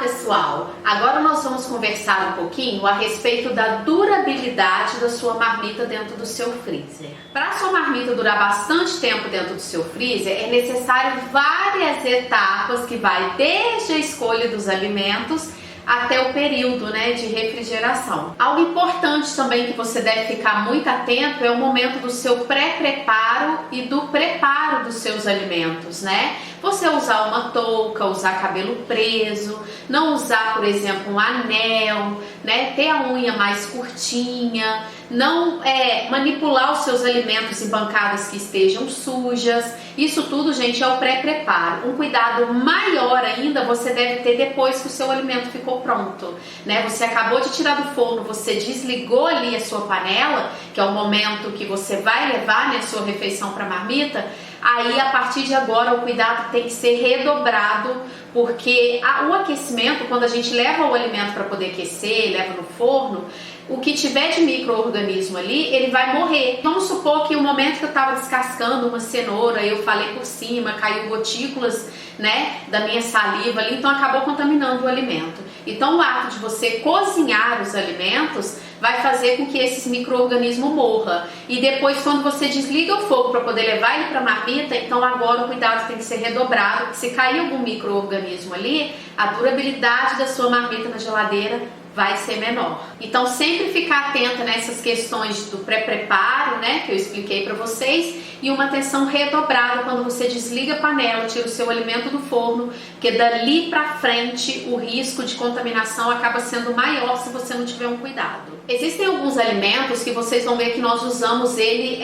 pessoal! Agora nós vamos conversar um pouquinho a respeito da durabilidade da sua marmita dentro do seu freezer. Para a sua marmita durar bastante tempo dentro do seu freezer, é necessário várias etapas que vai desde a escolha dos alimentos até o período, de refrigeração. Algo importante também que você deve ficar muito atento é o momento do seu pré-preparo e do preparo dos seus alimentos, Você usar uma touca, usar cabelo preso, não usar, por exemplo, um anel, ter a unha mais curtinha, não manipular os seus alimentos em bancadas que estejam sujas. Isso tudo, gente, é o pré-preparo. Um cuidado maior ainda você deve ter depois que o seu alimento ficou pronto, Você acabou de tirar do forno, você desligou ali a sua panela, que é o momento que você vai levar, a sua refeição para a marmita. Aí, a partir de agora, o cuidado tem que ser redobrado, porque o aquecimento, quando a gente leva o alimento para poder aquecer, leva no forno, o que tiver de micro-organismo ali, ele vai morrer. Vamos supor que o momento que eu estava descascando uma cenoura, eu falei por cima, caiu gotículas, da minha saliva ali, então acabou contaminando o alimento. Então, o ato de você cozinhar os alimentos vai fazer com que esses micro-organismos morram. E depois, quando você desliga o fogo para poder levar ele para a marmita, então agora o cuidado tem que ser redobrado, porque se cair algum micro-organismo ali, a durabilidade da sua marmita na geladeira vai ser menor. Então, sempre ficar atenta nessas questões do pré-preparo, que eu expliquei para vocês, e uma atenção redobrada quando você desliga a panela, tira o seu alimento do forno, porque dali para frente o risco de contaminação acaba sendo maior se você não tiver um cuidado. Existem alguns alimentos que vocês vão ver que nós usamos ele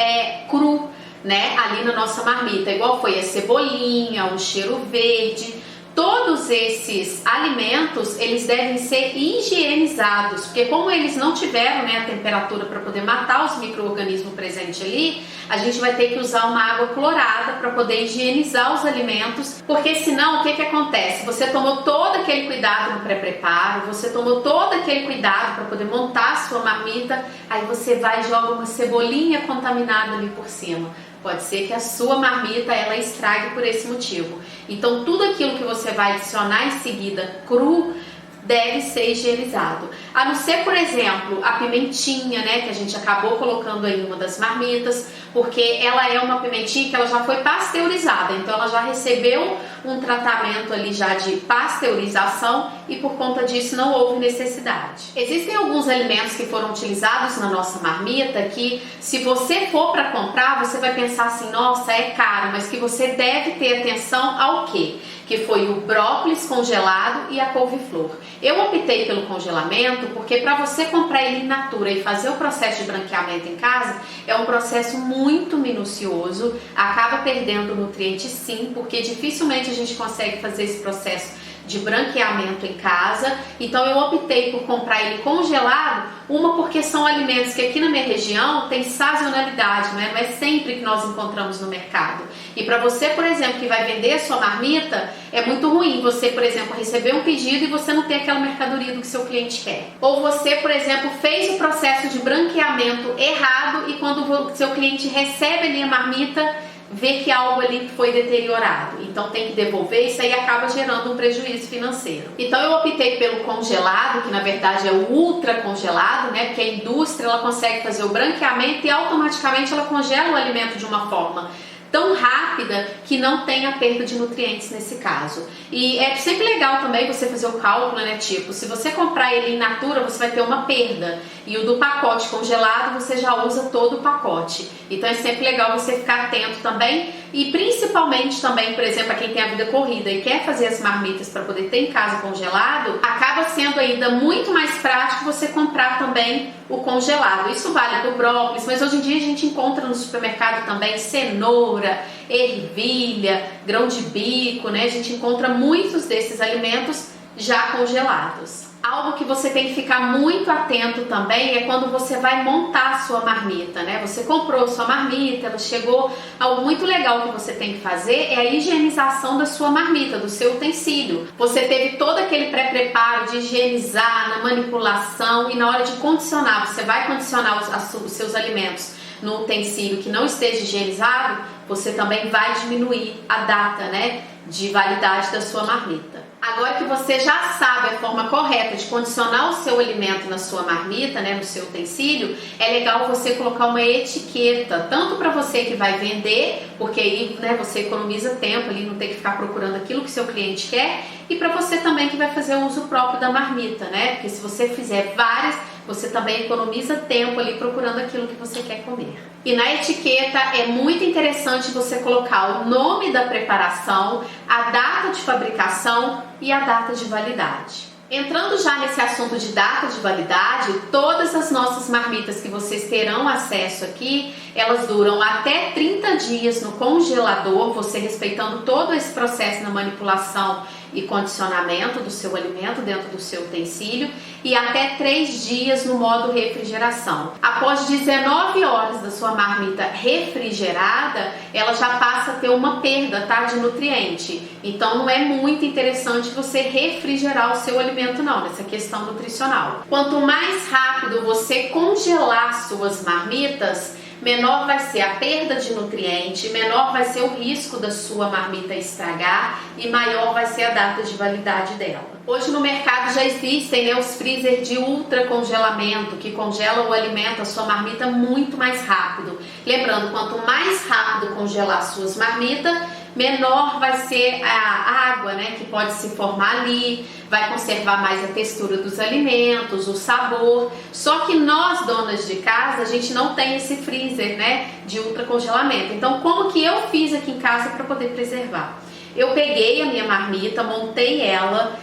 cru, ali na nossa marmita, igual foi a cebolinha, o cheiro verde. Todos esses alimentos, eles devem ser higienizados, porque como eles não tiveram a temperatura para poder matar os micro-organismos presentes ali, a gente vai ter que usar uma água clorada para poder higienizar os alimentos, porque senão o que acontece? Você tomou todo aquele cuidado no pré-preparo, você tomou todo aquele cuidado para poder montar a sua marmita, aí você vai e joga uma cebolinha contaminada ali por cima. Pode ser que a sua marmita ela estrague por esse motivo. Então, tudo aquilo que você vai adicionar em seguida cru deve ser higienizado. A não ser, por exemplo, a pimentinha, que a gente acabou colocando aí em uma das marmitas, porque ela é uma pimentinha que ela já foi pasteurizada, então ela já recebeu um tratamento ali já de pasteurização e por conta disso não houve necessidade. Existem alguns alimentos que foram utilizados na nossa marmita que, se você for para comprar, você vai pensar assim, nossa, é caro, mas que você deve ter atenção ao quê? Que foi o brócolis congelado e a couve-flor. Eu optei pelo congelamento porque para você comprar ele in natura e fazer o processo de branqueamento em casa é um processo muito minucioso, acaba perdendo nutrientes sim, porque dificilmente a gente consegue fazer esse processo de branqueamento em casa. Então eu optei por comprar ele congelado, porque são alimentos que aqui na minha região tem sazonalidade, não é sempre que nós encontramos no mercado. E para você, por exemplo, que vai vender a sua marmita, é muito ruim você, por exemplo, receber um pedido e você não ter aquela mercadoria do que seu cliente quer. Ou você, por exemplo, fez o processo de branqueamento errado e quando o seu cliente recebe ali a marmita, ver que algo ali foi deteriorado, então tem que devolver, isso aí acaba gerando um prejuízo financeiro. Então eu optei pelo congelado, que na verdade é o ultra congelado, porque a indústria ela consegue fazer o branqueamento e automaticamente ela congela o alimento de uma forma tão rápida que não tem a perda de nutrientes nesse caso. E é sempre legal também você fazer o cálculo, tipo, se você comprar ele in natura, você vai ter uma perda. E o do pacote congelado, você já usa todo o pacote. Então é sempre legal você ficar atento também. E principalmente também, por exemplo, a quem tem a vida corrida e quer fazer as marmitas para poder ter em casa congelado, acaba sendo ainda muito mais prático você comprar também o congelado. Isso vale para o brócolis, mas hoje em dia a gente encontra no supermercado também cenoura, ervilha, grão de bico, A gente encontra muitos desses alimentos já congelados. Algo que você tem que ficar muito atento também é quando você vai montar a sua marmita, Você comprou a sua marmita, ela chegou. Algo muito legal que você tem que fazer é a higienização da sua marmita, do seu utensílio. Você teve todo aquele pré-preparo de higienizar, na manipulação e na hora de condicionar, você vai condicionar os seus alimentos no utensílio que não esteja higienizado, você também vai diminuir a data, de validade da sua marmita. Agora que você já sabe a forma correta de condicionar o seu alimento na sua marmita, né, no seu utensílio, é legal você colocar uma etiqueta, tanto para você que vai vender, porque aí, né, você economiza tempo ali, não tem que ficar procurando aquilo que seu cliente quer, e para você também que vai fazer o uso próprio da marmita, né? Porque se você fizer várias, você também economiza tempo ali procurando aquilo que você quer comer. E na etiqueta é muito interessante você colocar o nome da preparação, a data de fabricação e a data de validade. Entrando já nesse assunto de data de validade, todas as nossas marmitas que vocês terão acesso aqui, elas duram até 30 dias no congelador, você respeitando todo esse processo na manipulação e condicionamento do seu alimento dentro do seu utensílio, e até 3 dias no modo refrigeração. Após 19 horas da sua marmita refrigerada, ela já passa a ter uma perda, tá, de nutriente. Então não é muito interessante você refrigerar o seu alimento não, nessa questão nutricional. Quanto mais rápido você congelar suas marmitas, menor vai ser a perda de nutriente, menor vai ser o risco da sua marmita estragar e maior vai ser a data de validade dela. Hoje no mercado já existem, né, os freezer de ultra congelamento, que congelam o alimento, a sua marmita, muito mais rápido. Lembrando, quanto mais rápido congelar suas marmitas, menor vai ser a água, né, que pode se formar ali, vai conservar mais a textura dos alimentos, o sabor. Só que nós, donas de casa, a gente não tem esse freezer, né, de ultra congelamento. Então, como que eu fiz aqui em casa para poder preservar? Eu peguei a minha marmita, montei ela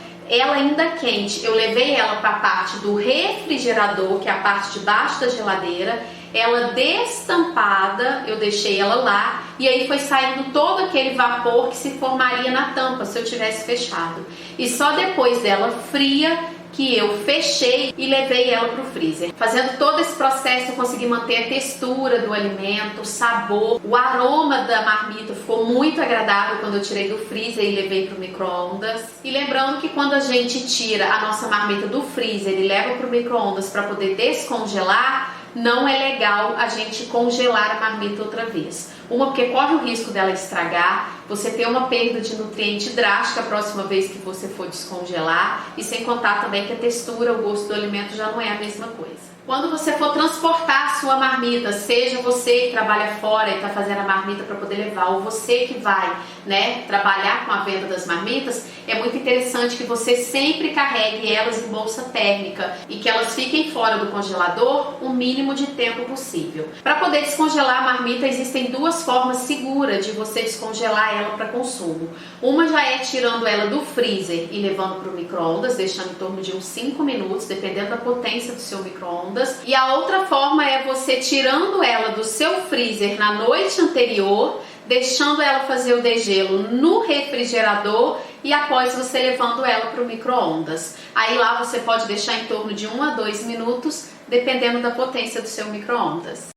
ainda quente, eu levei ela para a parte do refrigerador, que é a parte de baixo da geladeira, ela destampada, eu deixei ela lá, e aí foi saindo todo aquele vapor que se formaria na tampa se eu tivesse fechado. E só depois dela fria que eu fechei e levei ela para o freezer. Fazendo todo esse processo eu consegui manter a textura do alimento, o sabor, o aroma da marmita ficou muito agradável quando eu tirei do freezer e levei para o micro-ondas. E lembrando que quando a gente tira a nossa marmita do freezer e leva para o micro-ondas para poder descongelar, não é legal a gente congelar a marmita outra vez. Uma, porque corre o risco dela estragar, você ter uma perda de nutriente drástica a próxima vez que você for descongelar, e sem contar também que a textura, o gosto do alimento já não é a mesma coisa. Quando você for transportar a sua marmita, seja você que trabalha fora e está fazendo a marmita para poder levar, ou você que vai, né, trabalhar com a venda das marmitas, é muito interessante que você sempre carregue elas em bolsa térmica e que elas fiquem fora do congelador o mínimo de tempo possível. Para poder descongelar a marmita, existem duas formas seguras de você descongelar ela para consumo. Uma já é tirando ela do freezer e levando para o micro-ondas, deixando em torno de uns 5 minutos, dependendo da potência do seu micro-ondas. E a outra forma é você tirando ela do seu freezer na noite anterior, deixando ela fazer o degelo no refrigerador e após você levando ela para o micro-ondas. Aí lá você pode deixar em torno de 1 a 2 minutos, dependendo da potência do seu micro-ondas.